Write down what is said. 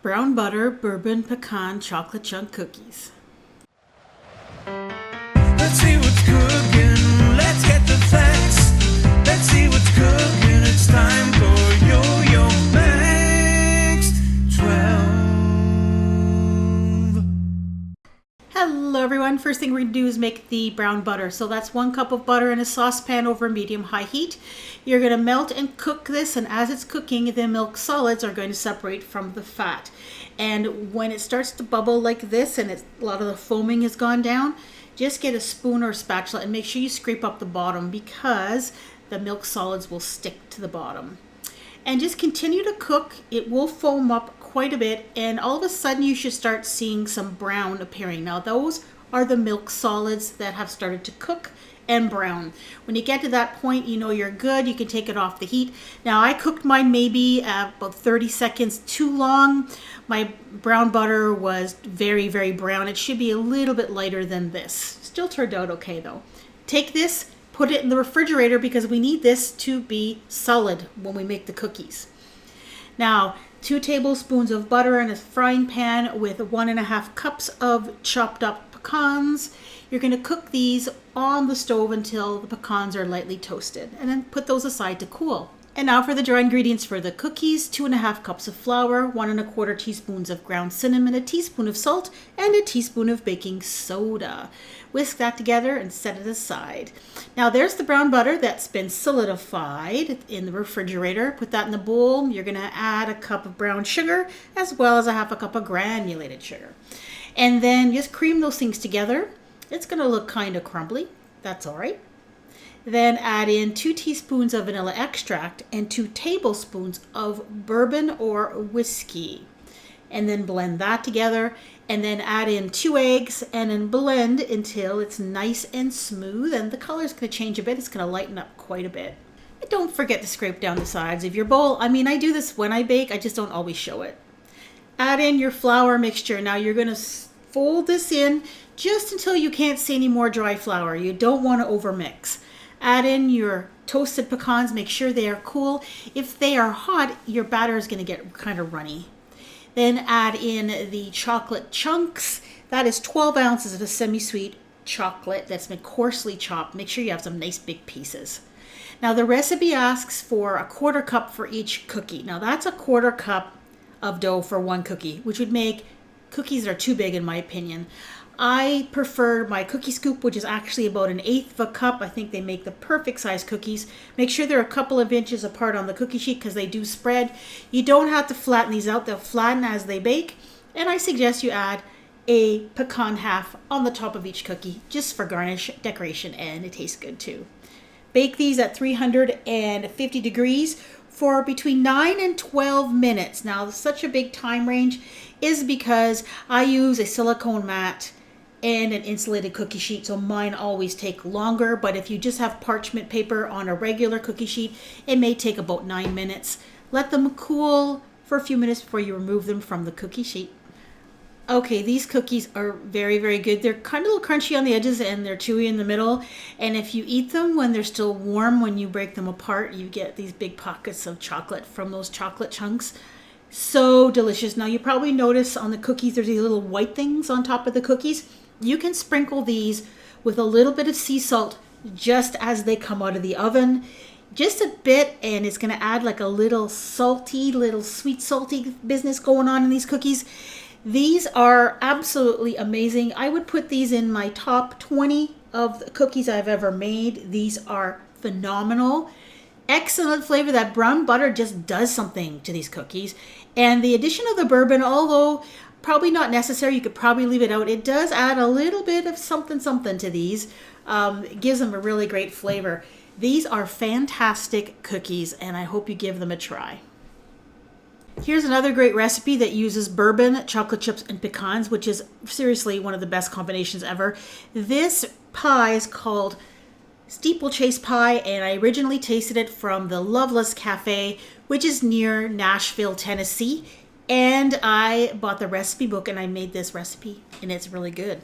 Brown butter bourbon pecan chocolate chunk cookies. Let's see what's cooking. Let's get the facts. Let's see what's cooking. It's time for Yo-Yo Max 12. Hello everyone. First thing we're going to do is make the brown butter. So that's 1 cup of butter in a saucepan over medium-high heat. You're going to melt and cook this, and as it's cooking, the milk solids are going to separate from the fat. And when it starts to bubble like this and a lot of the foaming has gone down, just get a spoon or spatula and make sure you scrape up the bottom because the milk solids will stick to the bottom. And just continue to cook. It will foam up quite a bit, and all of a sudden you should start seeing some brown appearing. Now those are the milk solids that have started to cook and brown. When you get to that point, you know you're good. You can take it off the heat. Now I cooked mine maybe about 30 seconds too long. My brown butter was very, very brown. It should be a little bit lighter than this. Still turned out okay though. Take this, put it in the refrigerator because we need this to be solid when we make the cookies. Now, 2 tablespoons of butter in a frying pan with 1.5 cups of chopped up pecans. You're going to cook these on the stove until the pecans are lightly toasted, and then put those aside to cool. And now for the dry ingredients for the cookies: 2.5 cups of flour, 1.25 teaspoons of ground cinnamon, a teaspoon of salt, and a teaspoon of baking soda. Whisk that together and set it aside. Now there's the brown butter that's been solidified in the refrigerator. Put that in the bowl. You're going to add a cup of brown sugar as well as 1/2 cup of granulated sugar. And then just cream those things together. It's going to look kind of crumbly. That's all right. Then add in 2 teaspoons of vanilla extract and 2 tablespoons of bourbon or whiskey. And then blend that together, and then add in 2 eggs and then blend until it's nice and smooth, and the color is going to change a bit. It's going to lighten up quite a bit. And don't forget to scrape down the sides of your bowl. I mean, I do this when I bake. I just don't always show it. Add in your flour mixture. Now you're going to fold this in just until you can't see any more dry flour. You don't want to overmix. Add in your toasted pecans. Make sure they are cool. If they are hot, your batter is going to get kind of runny. Then add in the chocolate chunks. That is 12 ounces of a semi-sweet chocolate that's been coarsely chopped. Make sure you have some nice big pieces. Now the recipe asks for 1/4 cup for each cookie. Now that's 1/4 cup of dough for 1 cookie, which would make cookies that are too big in my opinion. I prefer my cookie scoop, which is actually about 1/8 of a cup. I think they make the perfect size cookies. Make sure they're a couple of inches apart on the cookie sheet because they do spread. You don't have to flatten these out. They'll flatten as they bake. And I suggest you add a pecan half on the top of each cookie just for garnish, decoration, and it tastes good too. Bake these at 350 degrees for between 9 and 12 minutes. Now, such a big time range is because I use a silicone mat and an insulated cookie sheet, so mine always take longer. But if you just have parchment paper on a regular cookie sheet, it may take about 9 minutes. Let them cool for a few minutes before you remove them from the cookie sheet. Okay, these cookies are very, very good. They're kind of a little crunchy on the edges and they're chewy in the middle. And if you eat them when they're still warm, when you break them apart, you get these big pockets of chocolate from those chocolate chunks. So delicious. Now you probably notice on the cookies, there's these little white things on top of the cookies. You can sprinkle these with a little bit of sea salt just as they come out of the oven. Just a bit, and it's going to add like a little salty, little sweet salty business going on in these cookies. These are absolutely amazing. I would put these in my top 20 of the cookies I've ever made. These are phenomenal. Excellent flavor. That brown butter just does something to these cookies. And the addition of the bourbon, although probably not necessary, you could probably leave it out. It does add a little bit of something to these. It gives them a really great flavor. These are fantastic cookies, and I hope you give them a try. Here's another great recipe that uses bourbon, chocolate chips, and pecans, which is seriously one of the best combinations ever. This pie is called steeplechase pie, and I originally tasted it from the Loveless Cafe, which is near Nashville, Tennessee. And I bought the recipe book and I made this recipe, and it's really good.